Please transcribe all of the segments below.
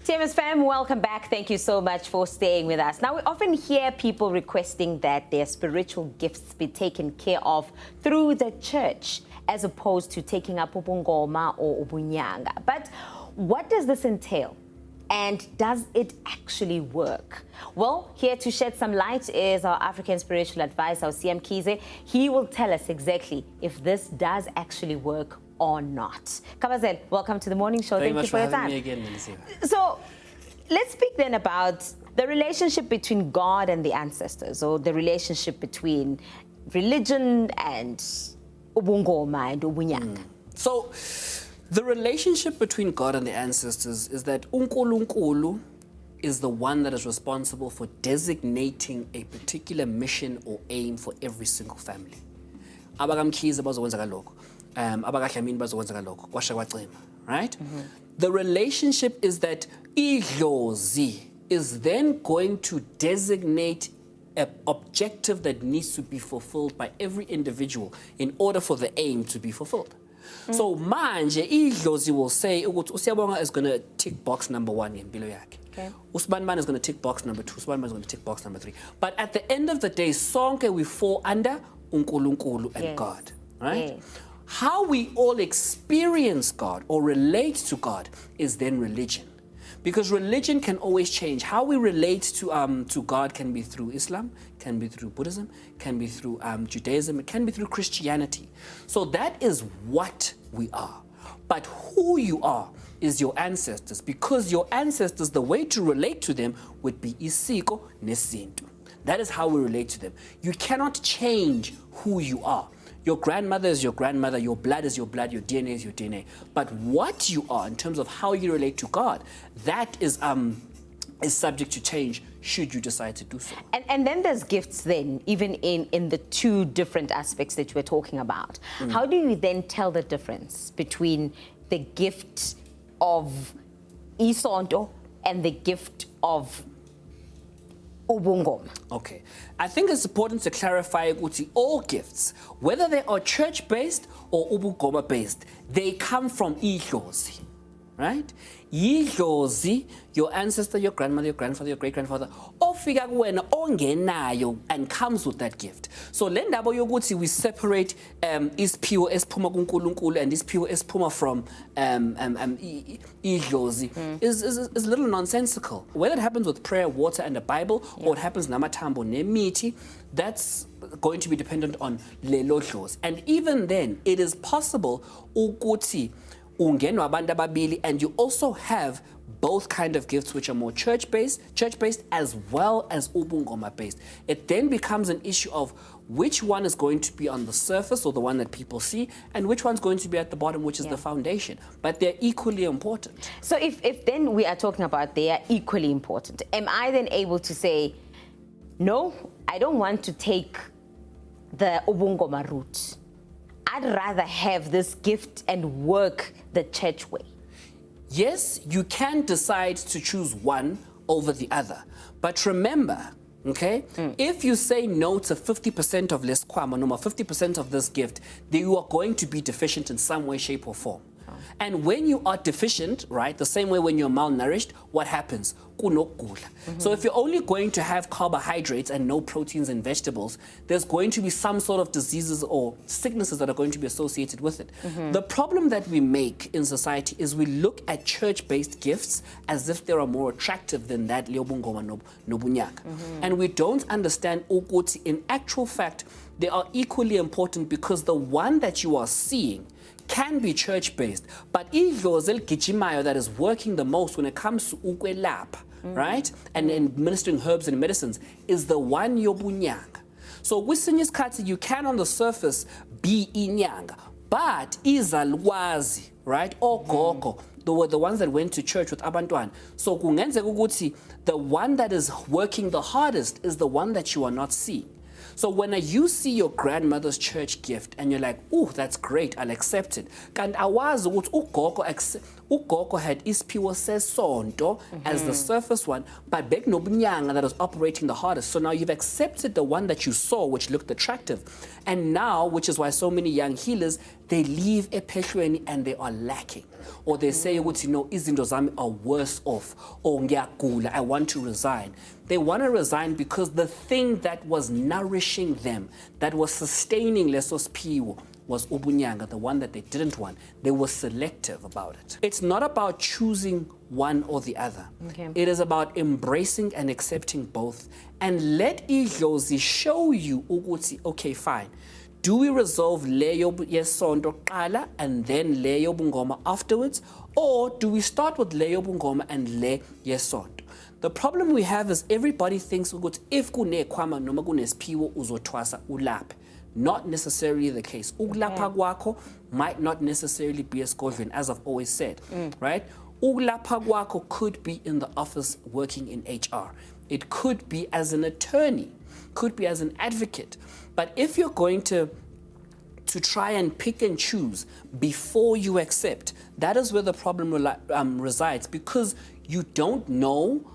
TMS fam, welcome back. Thank you so much for staying with us. Now, we often hear people requesting that their spiritual gifts be taken care of through the church, as opposed to taking up ubungoma or ubunyanga. But what does this entail? And does it actually work? Well, here to shed some light is our African spiritual advisor, CM Kize. He will tell us exactly if this does actually work or not. Kabazel, welcome to the morning show. Thank you for your time. Me again, Melissa. So let's speak then about the relationship between God and the ancestors, or the relationship between religion and ubungoma and ubunyanga. So the relationship between God and the ancestors is that uNkulunkulu is the one that is responsible for designating a particular mission or aim for every single family. Abakamkhize bazokwenza kalokho. Abakahlamini bazokwenza kalokho. Kwasha kwacema, right? The relationship is that idlozi is then going to designate an objective that needs to be fulfilled by every individual in order for the aim to be fulfilled. So manje idlozi will say ukuthi uSiyabonga is going to tick box number 1 ngempilo yakhe. Okay. Usbanman is going to tick box number 2. Usbanman is going to tick box number 3. But at the end of the day, sonke we fall under uNkulunkulu and God, right? Yes. How we all experience God or relate to God is then religion. Because religion can always change. How we relate to God can be through Islam, can be through Buddhism, can be through Judaism, it can be through Christianity. So that is what we are. But who you are is your ancestors, because your ancestors, the way to relate to them would be isiko nesintu. That is how we relate to them. You cannot change who you are. Your grandmother is your grandmother, your blood is your blood, your DNA is your DNA. But what you are in terms of how you relate to God, that is subject to change should you decide to do so. And then there's gifts then, even in the two different aspects that you were talking about. How do you then tell the difference between the gift of isonto and the gift of ubungoma? Okay, I think it's important to clarify ukuthi all gifts, whether they are church-based or ubungoma-based, they come from idlozi, right? Idlozi, your ancestor, your grandmother, your grandfather, your great-grandfather, ofika kuwena ongenayo and comes with that gift. So le ndaba yokuthi we separate isiphiwo esiphuma kuNkulunkulu and isiphiwo esiphuma from idlozi is a little nonsensical. Whether it happens with prayer, water, and the Bible, or it happens namathambo nemithi, that's going to be dependent on lelo dlozi. And even then, it is possible ukuthi ungenwa abantu ababili, and you also have both kind of gifts which are more church-based as well as ubungoma-based. It then becomes an issue of which one is going to be on the surface, or the one that people see, and which one's going to be at the bottom, which is the foundation. But they're equally important. So if then we are talking about they are equally important, am I then able to say, no, I don't want to take the ubungoma route. I'd rather have this gift and work the church way? Yes, you can decide to choose one over the other. But remember, okay, if you say no to 50% of leskwama, no more 50% of this gift, then you are going to be deficient in some way, shape, or form. And when you are deficient, right, the same way when you're malnourished, what happens? So if you're only going to have carbohydrates and no proteins and vegetables, there's going to be some sort of diseases or sicknesses that are going to be associated with it. The problem that we make in society is we look at church-based gifts as if they are more attractive than that leobungoma nobunyaka. And we don't understand ukuthi in actual fact, they are equally important, because the one that you are seeing can be church-based, but idlozi eligijimayo that is working the most when it comes to ukwelapha, right, and administering herbs and medicines is the one yobunyanga. So kwesinye isikhathi you can on the surface be inyanga, but izalukwazi, right, ogogo, they were the ones that went to church with abantwana. So kungenzeka ukuthi the one that is working the hardest is the one that you are not seeing. So when you see your grandmother's church gift and you're like, oh, that's great, I'll accept it. And awazi ukuthi ugogo had isphiwo sesonto as the surface one, but bekunobunyanga that was operating the hardest. So now you've accepted the one that you saw, which looked attractive. And now, which is why so many young healers, they leave ephehlweni and they are lacking. Or they say, izinto zami are worse off. Or ngiyagula, I want to resign. They want to resign because the thing that was nourishing them, that was sustaining leso sphiwo, was ubunyanga, the one that they didn't want. They were selective about it. It's not about choosing one or the other. Okay. It is about embracing and accepting both. And let idlozi show you ukuthi, okay, fine. Do we resolve leyo yesonto qala and then leyo bungoma afterwards? Or do we start with leyo bungoma and le yesonto? The problem we have is everybody thinks ukuthi if kunekhwama noma kunesphiwo uzothwasa ulaphe. Not necessarily the case. Ukulapha kwakho might not necessarily be a Scotian, as I've always said, right? Ukulapha kwakho could be in the office working in HR. It could be as an attorney, could be as an advocate. But if you're going to try and pick and choose before you accept, that is where the problem resides, because you don't know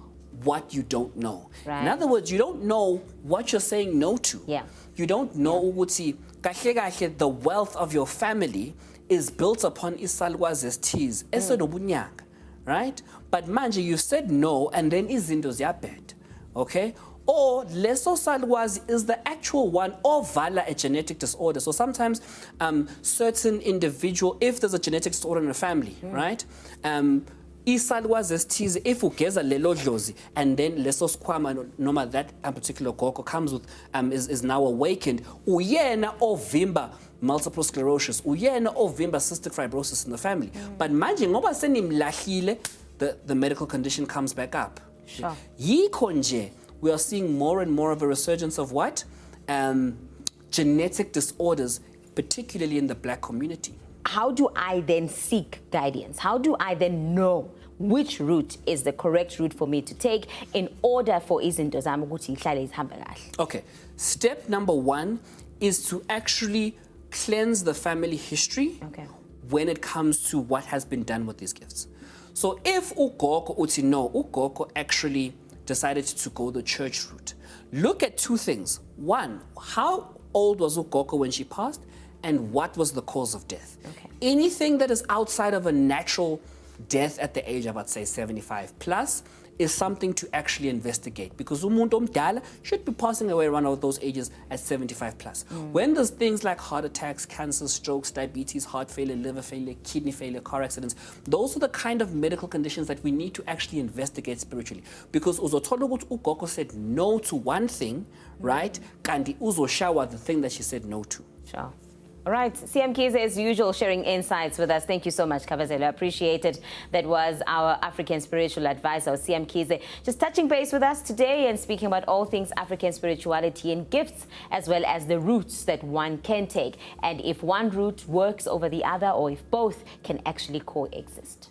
what you don't know. Right. In other words, you don't know what you're saying no to. Yeah. You don't know ukuthi kahle kahle the wealth of your family is built upon isalukwazi esithize esenobunyanga, right? But manje you said no and then izinto ziyabheda, okay? Or leso salukwazi is the actual one or vala a genetic disorder. So sometimes certain individual, if there's a genetic disorder in a family, right? Isalukwazi esithize if ugeza lelo dlozi and then leso skhwama noma that particular gogo comes with is now awakened, uyena ovimba multiple sclerosis, uyena ovimba cystic fibrosis in the family. But manje ngoba senimlahlile, the medical condition comes back up. Sure. Yikho nje we are seeing more and more of a resurgence of what? Genetic disorders, particularly in the Black community. How do I then seek guidance? How do I then know which route is the correct route for me to take in order for izinto zami ukuthi ihlale zihambe kahle? Okay, step number one is to actually cleanse the family history when it comes to what has been done with these gifts. So if ugogo uthi no, ugogo actually decided to go the church route, look at two things. One, how old was ugogo when she passed? And what was the cause of death? Okay. Anything that is outside of a natural death at the age of, I'd say, 75 plus is something to actually investigate, because umuntu omdala should be passing away around those ages at 75 plus. When there's things like heart attacks, cancers, strokes, diabetes, heart failure, liver failure, kidney failure, car accidents, those are the kind of medical conditions that we need to actually investigate spiritually. Because uzothola ukuthi ugogo said no to one thing, right? Kandi uzoshawa the thing that she said no to. Sure. All right, CM Kiza, as usual, sharing insights with us. Thank you so much, Kabazelo. I appreciate it. That was our African spiritual advisor, CM Kiza, just touching base with us today and speaking about all things African spirituality and gifts, as well as the routes that one can take, and if one route works over the other or if both can actually coexist.